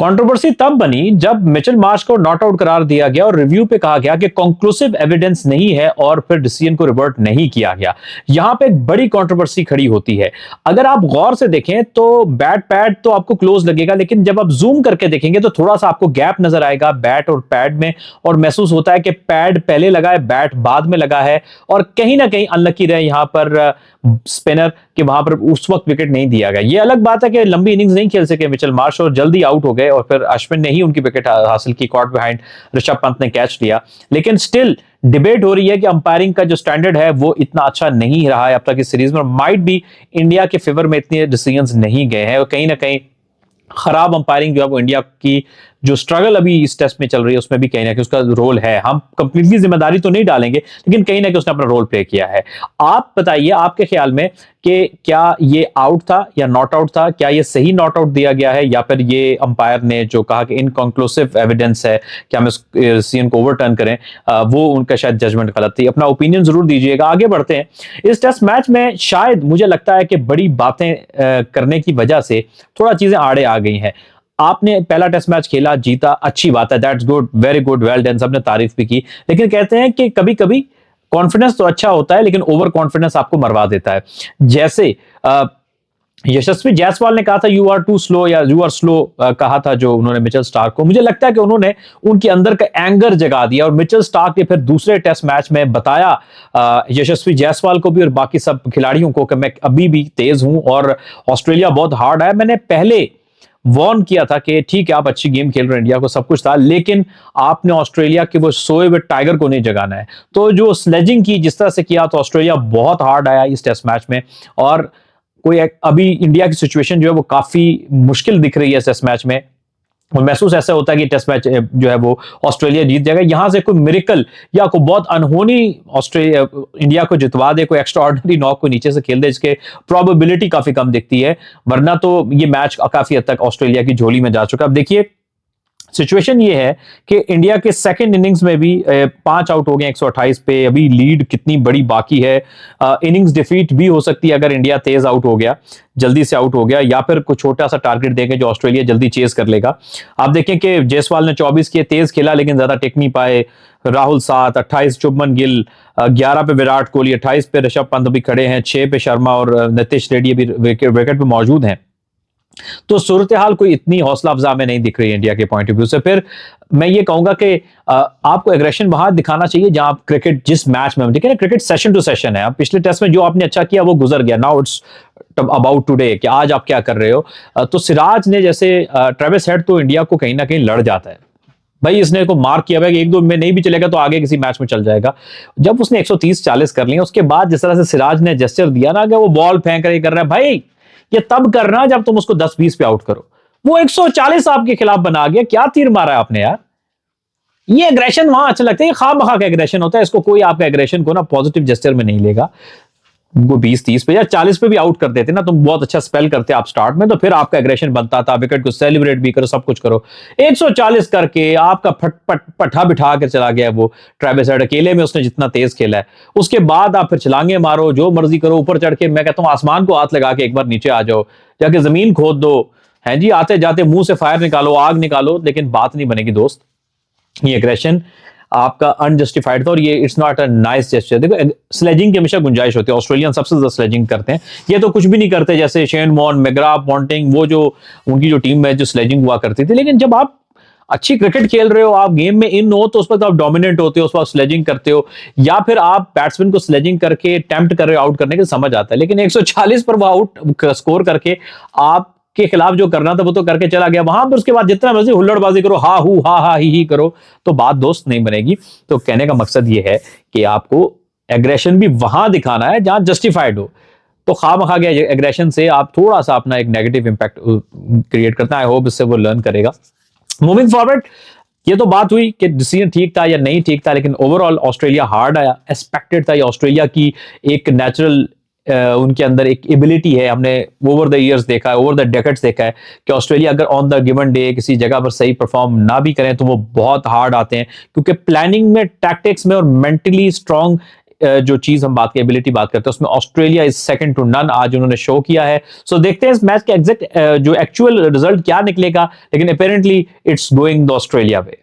Controversy तब बनी जब मिचेल मार्श को नॉट आउट करार दिया गया और रिव्यू पे कहा गया कि कंक्लूसिव एविडेंस नहीं है और फिर डिसीजन को रिवर्ट नहीं किया गया। यहां पे एक बड़ी कंट्रोवर्सी खड़ी होती है। अगर आप गौर से देखें तो बैट पैड तो आपको क्लोज लगेगा, लेकिन जब आप जूम करके देखेंगे तो थोड़ा सा आपको गैप नजर आएगा बैट और पैड में, और महसूस होता है कि पैड पहले लगा है, बैट बाद में लगा है, और कहीं ना कहीं अनलकी रहे यहां पर स्पिनर कि वहां पर उस वक्त विकेट नहीं दिया गया। ये अलग बात है कि लंबी इनिंग्स नहीं खेल सके मिचेल मार्श और जल्दी आउट हो गए, और फिर अश्विन ने ही उनकी विकेट हासिल की, कॉट बिहाइंड ऋषभ पंत ने कैच लिया। लेकिन स्टिल डिबेट हो रही है कि अंपायरिंग का जो स्टैंडर्ड है वो इतना अच्छा नहीं रहा है अब तक इस सीरीज में। माइट भी इंडिया के फेवर में इतने डिसीजंस नहीं गए हैं, और कहीं ना कहीं खराब अंपायरिंग जो है वो इंडिया की जो स्ट्रगल अभी इस टेस्ट में चल रही है उसमें भी कहीं ना कहीं उसका रोल है। हम कंप्लीटली जिम्मेदारी तो नहीं डालेंगे, लेकिन कहीं ना कहीं उसने अपना रोल प्ले किया है। आप बताइए आपके ख्याल में कि क्या ये आउट था या नॉट आउट था? क्या ये सही नॉट आउट दिया गया है, या फिर ये अंपायर ने जो कहा कि इनकंक्लूसिव एविडेंस है कि हम इस डिसीजन को ओवरटर्न करें, वो उनका शायद जजमेंट गलत थी? अपना ओपिनियन जरूर दीजिएगा। आगे बढ़ते हैं। इस टेस्ट मैच में शायद मुझे लगता है कि बड़ी बातें करने की वजह से थोड़ा चीजें आड़े आ गई हैं। आपने पहला टेस्ट मैच खेला, जीता, अच्छी बात है, that's good, very good, well done, सबने तारीफ भी की। लेकिन कहते हैं कि कभी कभी कॉन्फिडेंस तो अच्छा होता है, लेकिन ओवर कॉन्फिडेंस आपको मरवा देता है। जैसे यशस्वी जायसवाल ने कहा था यू आर टू स्लो, या यू आर स्लो कहा था जो उन्होंने मिचेल स्टार्क को। मुझे लगता है कि उन्होंने उनके अंदर का एंगर जगा दिया, और मिचेल स्टार्क ने फिर दूसरे टेस्ट मैच में बताया यशस्वी जायसवाल को भी और बाकी सब खिलाड़ियों को कि मैं अभी भी तेज हूं और ऑस्ट्रेलिया बहुत हार्ड है। मैंने पहले वॉर्न किया था कि ठीक है आप अच्छी गेम खेल रहे हैं, इंडिया को सब कुछ था, लेकिन आपने ऑस्ट्रेलिया के वो सोए हुए टाइगर को नहीं जगाना है। तो जो स्लेजिंग की जिस तरह से किया तो ऑस्ट्रेलिया बहुत हार्ड आया इस टेस्ट मैच में, और कोई अभी इंडिया की सिचुएशन जो है वो काफी मुश्किल दिख रही है इस टेस्ट मैच में, और महसूस ऐसा होता है कि टेस्ट मैच जो है वो ऑस्ट्रेलिया जीत जाएगा। यहां से कोई मिरेकल या कोई बहुत अनहोनी ऑस्ट्रेलिया इंडिया को जितवा दे, कोई एक्स्ट्रा ऑर्डिनरी नॉक को नीचे से खेल दे, इसके प्रोबेबिलिटी काफी कम दिखती है, वरना तो ये मैच काफी हद तक ऑस्ट्रेलिया की झोली में जा चुका है। अब देखिए सिचुएशन ये है कि इंडिया के सेकंड इनिंग्स में भी 5 आउट हो गए 128 पे। अभी लीड कितनी बड़ी बाकी है, इनिंग्स डिफीट भी हो सकती है अगर इंडिया तेज आउट हो गया, जल्दी से आउट हो गया, या फिर कुछ छोटा सा टारगेट देंगे जो ऑस्ट्रेलिया जल्दी चेस कर लेगा। आप देखें कि जायसवाल ने 24 किए, तेज खेला लेकिन ज्यादा टिक नहीं पाए। राहुल 7, 28 शुभमन गिल, 11 पे विराट कोहली, 28 पे ऋषभ पंत भी खड़े हैं, 6 पे शर्मा और नीतीश रेड्डी अभी विकेट पे मौजूद हैं। तो सूरत हाल कोई इतनी हौसला अफजा में नहीं दिख रही है इंडिया के पॉइंट ऑफ व्यू से। फिर मैं ये कहूंगा कि आपको एग्रेशन वहां दिखाना चाहिए जहां आप क्रिकेट जिस मैच में, ठीक है ना, क्रिकेट सेशन टू सेशन है। आप पिछले टेस्ट में जो आपने अच्छा किया वो गुजर गया, नाउ इट्स अबाउट टुडे कि आज आप क्या कर रहे हो। तो सिराज ने जैसे ट्रेविस हेड तो इंडिया को कहीं ना कहीं लड़ जाता है भाई, इसने को मार्क किया हुआ कि 1-2 में नहीं भी चलेगा तो आगे किसी मैच में चल जाएगा। जब उसने 130-40 कर लिया उसके बाद जिस तरह से सिराज ने जेस्चर दिया ना कि वो बॉल फेंक रहे कर रहा है, भाई ये तब करना जब तुम उसको 10-20 पे आउट करो। वो 140 आपके खिलाफ बना गया, क्या तीर मारा आपने यार। ये एग्रेशन वहां अच्छा लगता है, ये खामखा का एग्रेशन होता है, इसको कोई आपका एग्रेशन को ना पॉजिटिव जेस्चर में नहीं लेगा। वो 20-30 पे या 40 पे भी आउट कर देते ना, तुम बहुत अच्छा स्पेल करते आप स्टार्ट में, तो फिर आपका एग्रेशन बनता था, विकेट को सेलिब्रेट भी करो, सब कुछ करो। 140 करके आपका पट्ठा बिठा कर चला गया वो ट्रेविस हेड, अकेले में उसने जितना तेज खेला है। उसके बाद आप फिर छलांगे मारो, जो मर्जी करो, ऊपर चढ़ के, मैं कहता हूं आसमान को हाथ लगा के एक बार नीचे आ जाओ, जाके जमीन खोद दो, है जी, आते जाते मुंह से फायर निकालो, आग निकालो, लेकिन बात नहीं बनेगी दोस्त। ये एग्रेशन आपका अनजस्टिफाइड था, और ये it's not a nice gesture. देखो स्लेजिंग की हमेशा गुंजाइश होती है, ऑस्ट्रेलियन सबसे ज्यादा स्लेजिंग करते हैं, ये तो कुछ भी नहीं करते जैसे शेन वॉर्न, मैग्रा, पॉन्टिंग, वो जो उनकी जो टीम में जो स्लेजिंग हुआ करती थी। लेकिन जब आप अच्छी क्रिकेट खेल रहे हो, आप गेम में इन हो, तो उस वक्त आप डोमिनेंट होते हो, उस वक्त स्लेजिंग करते हो, या फिर आप बैट्समैन को स्लेजिंग करके टेम्प्ट कर रहे हो आउट करने के, समझ आता है। लेकिन 140 पर वो आउट स्कोर करके आप के खिलाफ जो करना था वो तो करके चला गया वहां पर, उसके बाद जितना मर्जी हुल्लड़बाजी करो, हा हू हा हा ही करो, तो बात दोस्त नहीं बनेगी। तो कहने का मकसद ये है कि आपको एग्रेशन भी वहां दिखाना है जहां जस्टिफाइड हो। तो खामखा गया एग्रेशन से आप थोड़ा सा अपना एक नेगेटिव इंपैक्ट क्रिएट करता है। आई होप इससे वो लर्न करेगा। मूविंग फॉरवर्ड, ये तो बात हुई कि डिसीजन ठीक था या नहीं ठीक था, लेकिन ओवरऑल ऑस्ट्रेलिया हार्ड आया, एक्सपेक्टेड था। ये ऑस्ट्रेलिया की एक नेचुरल उनके अंदर एक एबिलिटी है, हमने ओवर द ईयर्स देखा है, ओवर द डेकेड्स देखा है कि ऑस्ट्रेलिया अगर ऑन द गिवन डे किसी जगह पर सही परफॉर्म ना भी करें तो वो बहुत हार्ड आते हैं, क्योंकि प्लानिंग में, टैक्टिक्स में और मेंटली स्ट्रांग जो चीज हम बात की एबिलिटी बात करते हैं उसमें Australia is second to none, आज उन्होंने शो किया है। सो देखते हैं इस मैच के एग्जैक्ट जो एक्चुअल रिजल्ट क्या निकलेगा, लेकिन apparently it's going the Australia way.